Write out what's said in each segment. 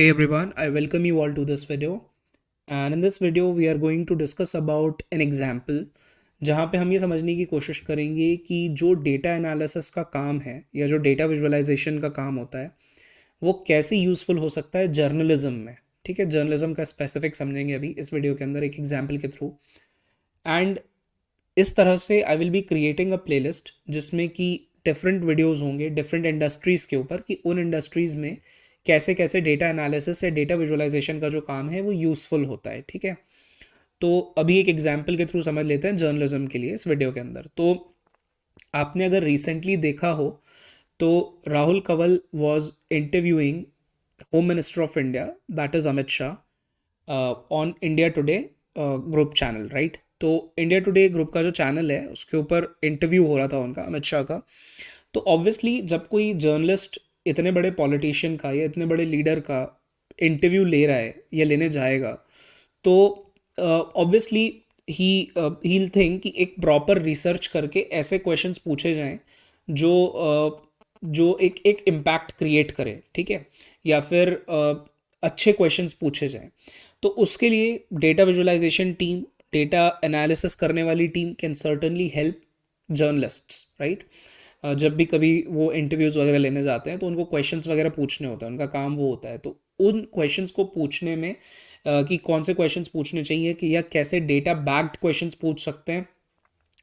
Hey everyone, I welcome you all to this video. And in this video we are going to discuss about an example जहाँ पे हम ये समझने की कोशिश करेंगे कि जो डेटा एनालिसिस का काम है या जो डेटा विजुअलाइजेशन का काम होता है वो कैसे यूज़फुल हो सकता है जर्नलिज्म में। ठीक है, जर्नलिज्म का स्पेसिफिक समझेंगे अभी इस वीडियो के अंदर एक एग्जाम्पल के थ्रू। एंड इस तरह से I will be creating a playlist जिसमें कि डिफरेंट वीडियोस होंगे डिफरेंट इंडस्ट्रीज़ के ऊपर कि उन इंडस्ट्रीज़ में कैसे कैसे डेटा एनालिसिस या डेटा विजुअलाइजेशन का जो काम है वो यूज़फुल होता है। ठीक है, तो अभी एक एग्जांपल के थ्रू समझ लेते हैं जर्नलिज्म के लिए इस वीडियो के अंदर। तो आपने अगर रिसेंटली देखा हो तो Rahul Kanwal was interviewing home minister of India, that is Amit Shah, on India today group channel, right. तो इंडिया टुडे ग्रुप का जो चैनल है उसके ऊपर इंटरव्यू हो रहा था उनका, अमित शाह का। तो ऑब्वियसली जब कोई जर्नलिस्ट इतने बड़े पॉलिटिशियन का या इतने बड़े लीडर का इंटरव्यू ले रहा है या लेने जाएगा तो ऑब्वियसली ही हील थिंक कि एक प्रॉपर रिसर्च करके ऐसे क्वेश्चंस पूछे जाएं जो जो एक इम्पैक्ट क्रिएट करे। ठीक है, या फिर अच्छे क्वेश्चंस पूछे जाएं। तो उसके लिए data visualisation team, data analysis करने वाली team can certainly help journalists, right. जब भी कभी वो इंटरव्यूज़ वगैरह लेने जाते हैं तो उनको क्वेश्चंस वगैरह पूछने होते हैं, उनका काम वो होता है। तो उन क्वेश्चंस को पूछने में कि कौन से क्वेश्चंस पूछने चाहिए कि या कैसे डेटा बैक्ड क्वेश्चंस पूछ सकते हैं,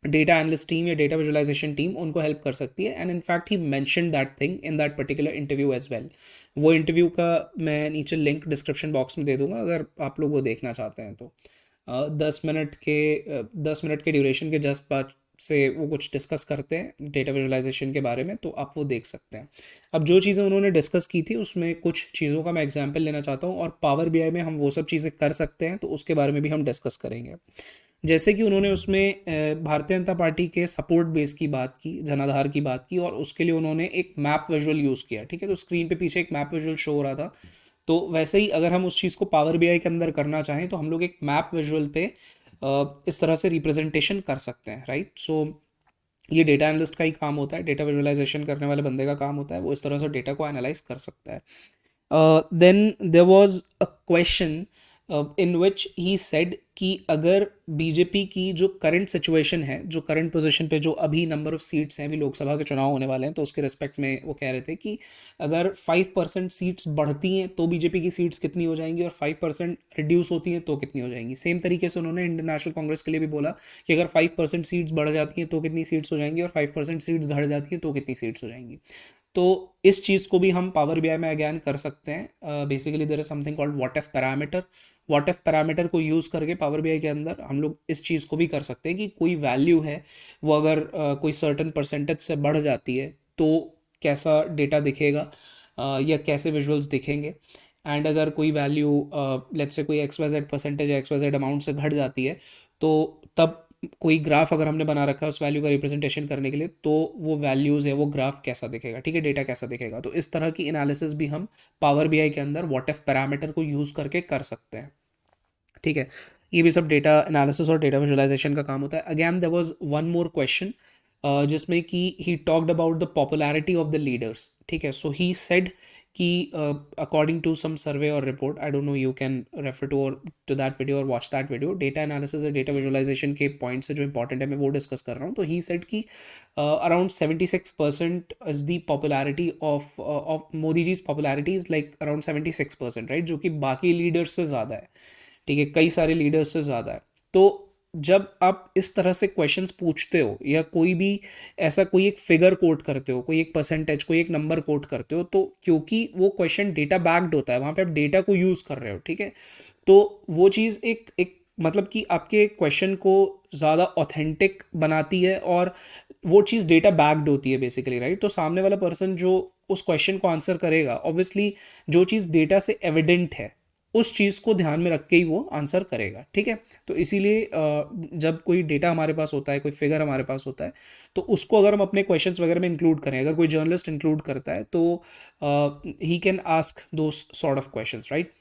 डेटा एनालिस्ट टीम या डेटा विजुअलाइजेशन टीम उनको हेल्प कर सकती है। एंड इनफैक्ट ही mention that thing in that particular interview as well. वो इंटरव्यू का मैं नीचे लिंक डिस्क्रिप्शन बॉक्स में दे दूंगा अगर आप लोग वो देखना चाहते हैं तो। 10 मिनट के ड्यूरेशन के जस्ट बाद से वो कुछ डिस्कस करते हैं डेटा विजुअलाइजेशन के बारे में, तो आप वो देख सकते हैं। अब जो चीज़ें उन्होंने डिस्कस की थी उसमें कुछ चीज़ों का मैं एग्जांपल लेना चाहता हूँ, और पावर बीआई में हम वो सब चीज़ें कर सकते हैं तो उसके बारे में भी हम डिस्कस करेंगे। जैसे कि उन्होंने उसमें भारतीय जनता पार्टी के सपोर्ट बेस की बात की, जनाधार की बात की, और उसके लिए उन्होंने एक मैप विजुअल यूज़ किया। ठीक है, तो स्क्रीन पे पीछे एक मैप विजुअल शो हो रहा था। तो वैसे ही अगर हम उस चीज़ को पावर बीआई के अंदर करना चाहें तो हम लोग एक मैप विजुअल पे इस तरह से रिप्रेजेंटेशन कर सकते हैं, राइट। सो ये डेटा एनालिस्ट का ही काम होता है, डेटा विजुअलाइजेशन करने वाले बंदे का काम होता है, वो इस तरह से डेटा को एनालाइज कर सकता है। then there was a question in which he said कि अगर बीजेपी की जो करंट सिचुएशन है, जो करंट पोजीशन पे जो अभी नंबर ऑफ सीट्स हैं, अभी लोकसभा के चुनाव होने वाले हैं, तो उसके रिस्पेक्ट में वो कह रहे थे कि अगर 5% सीट्स बढ़ती हैं तो बीजेपी की सीट्स कितनी हो जाएंगी, और 5% रिड्यूस होती हैं तो कितनी हो जाएंगी। सेम तरीके से उन्होंने इंडियन नेशनल कांग्रेस के लिए भी बोला कि अगर 5% सीट्स बढ़ जाती हैं तो कितनी सीट्स हो जाएंगी, और 5% सीट्स घट जाती हैं तो कितनी सीट्स हो जाएंगी। तो इस चीज़ को भी हम पावर बीआई में अगेन कर सकते हैं। Basically there is something called what if parameter. What if parameter को यूज़ करके पावर बीआई के अंदर हम लोग इस चीज़ को भी कर सकते हैं कि कोई वैल्यू है वो अगर कोई सर्टन परसेंटेज से बढ़ जाती है तो कैसा डेटा दिखेगा, या कैसे विजुअल्स दिखेंगे। एंड अगर कोई वैल्यू लेट्स से कोई एक्स वाई जेड परसेंटेज या एक्स वाई जेड अमाउंट से घट जाती है तो तब कोई ग्राफ अगर हमने बना रखा है उस वैल्यू का रिप्रेजेंटेशन करने के लिए, तो वो वैल्यूज़ है वो ग्राफ कैसा दिखेगा। ठीक है, डेटा कैसा दिखेगा। तो इस तरह की एनालिसिस भी हम पावर बीआई के अंदर व्हाट इफ पैरामीटर को यूज़ करके कर सकते हैं। ठीक है, ये भी सब डेटा एनालिसिस और डेटा विजुअलाइजेशन का काम होता है। Again there was one more question जिसमें कि he talked about the popularity of the leaders. ठीक है, सो ही सेड कि अकॉर्डिंग टू सम सर्वे और report, I don't know, you can refer to that video और watch that video. Data analysis और data visualisation के point से जो important है मैं वो डिस्कस कर रहा हूँ। तो ही सेड कि around 76% is the popularity of Modi ji's popularity is like around 76%, right, जो कि बाकी लीडर्स से ज़्यादा है। ठीक है, कई सारे लीडर्स से ज़्यादा है। तो जब आप इस तरह से क्वेश्चंस पूछते हो या कोई भी ऐसा कोई एक फिगर कोट करते हो, कोई एक परसेंटेज, कोई एक नंबर कोट करते हो, तो क्योंकि वो क्वेश्चन डेटा बैक्ड होता है, वहाँ पे आप डेटा को यूज़ कर रहे हो। ठीक है, तो वो चीज़ एक एक मतलब कि आपके क्वेश्चन को ज़्यादा ऑथेंटिक बनाती है, और वो चीज़ डेटा बैक्ड होती है बेसिकली, राइट। तो सामने वाला पर्सन जो उस क्वेश्चन को आंसर करेगा, ऑब्वियसली जो चीज़ डेटा से एविडेंट है उस चीज़ को ध्यान में रख के ही वो आंसर करेगा। ठीक है, तो इसीलिए जब कोई डेटा हमारे पास होता है, कोई फिगर हमारे पास होता है, तो उसको अगर हम अपने क्वेश्चंस वगैरह में इंक्लूड करें, अगर कोई जर्नलिस्ट इंक्लूड करता है तो he can ask those sort of questions, right.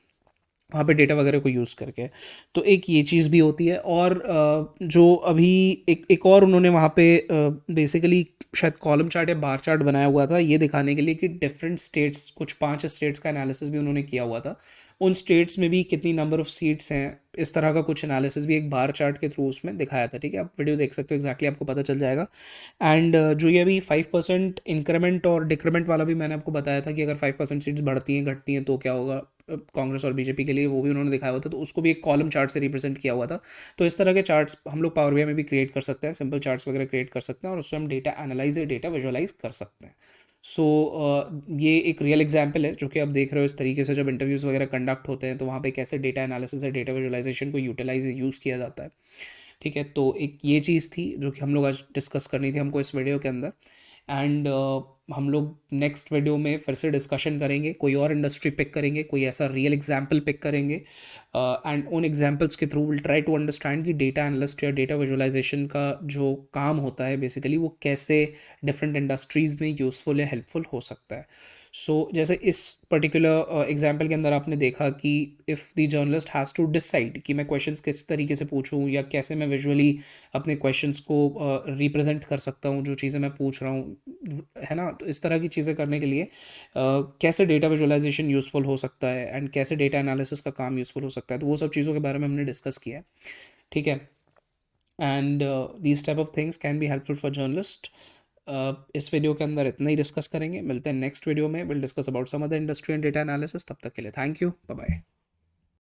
वहाँ पे डेटा वगैरह को यूज़ करके। तो एक ये चीज़ भी होती है। और जो अभी एक और उन्होंने वहाँ पे बेसिकली शायद कॉलम चार्ट या बार चार्ट बनाया हुआ था ये दिखाने के लिए कि डिफरेंट स्टेट्स, कुछ 5 स्टेट्स का एनालिसिस भी उन्होंने किया हुआ था, उन स्टेट्स में भी कितनी नंबर ऑफ सीट्स हैं, इस तरह का कुछ एनालिसिस भी एक बार चार्ट के थ्रू उसमें दिखाया था। ठीक है, आप वीडियो देख सकते हो, एग्जैक्टली आपको पता चल जाएगा। एंड जो ये अभी 5% इंक्रीमेंट और डिक्रीमेंट वाला भी मैंने आपको बताया था कि अगर 5% सीट्स बढ़ती हैं घटती हैं तो क्या होगा कांग्रेस और बीजेपी के लिए, वो भी उन्होंने दिखाया हुआ था, तो उसको भी एक कॉलम चार्ट से रिप्रेजेंट किया हुआ था। तो इस तरह के चार्ट्स हम लोग पावर बीआई में भी क्रिएट कर सकते हैं, सिंपल चार्ट्स वगैरह क्रिएट कर सकते हैं और उससे हम डेटा एनालाइज या डेटा विजुअलाइज कर सकते हैं। सो ये एक रियल एग्जाम्पल है जो कि आप देख रहे हो इस तरीके से जब इंटरव्यूज़ वगैरह कंडक्ट होते हैं तो वहाँ पे कैसे डेटा एनालिसिस या डेटा विजुअलाइजेशन को यूटिलाइज यूज़ किया जाता है। ठीक है, तो एक ये चीज़ थी जो कि हम लोग आज डिस्कस करनी थी हमको इस वीडियो के अंदर। एंड हम लोग नेक्स्ट वीडियो में फिर से डिस्कशन करेंगे, कोई और इंडस्ट्री पिक करेंगे, कोई ऐसा रियल एग्जाम्पल पिक करेंगे एंड उन एग्जाम्पल्स के through will try to understand कि डेटा एनालिस्ट या डेटा विजुअलाइजेशन का जो काम होता है बेसिकली वो कैसे डिफरेंट इंडस्ट्रीज़ में यूज़फुल या हेल्पफुल हो सकता है। सो जैसे इस पर्टिकुलर एग्जाम्पल के अंदर आपने देखा कि if the journalist has to decide कि मैं क्वेश्चंस किस तरीके से पूछूं या कैसे मैं विजुअली अपने क्वेश्चंस को रिप्रेजेंट कर सकता हूँ जो चीज़ें मैं पूछ रहा हूँ, है ना, तो इस तरह की चीज़ें करने के लिए कैसे डेटा विजुअलाइजेशन यूज़फुल हो सकता है एंड कैसे डेटा एनालिसिस का काम यूज़फुल हो सकता है, तो वो सब चीज़ों के बारे में हमने डिस्कस किया है। ठीक है, and these type of things can be helpful for journalist. इस वीडियो के अंदर इतना ही डिस्कस करेंगे, मिलते हैं नेक्स्ट वीडियो में, will discuss about some other industry and data analysis. तब तक के लिए थैंक यू, बाय बाय।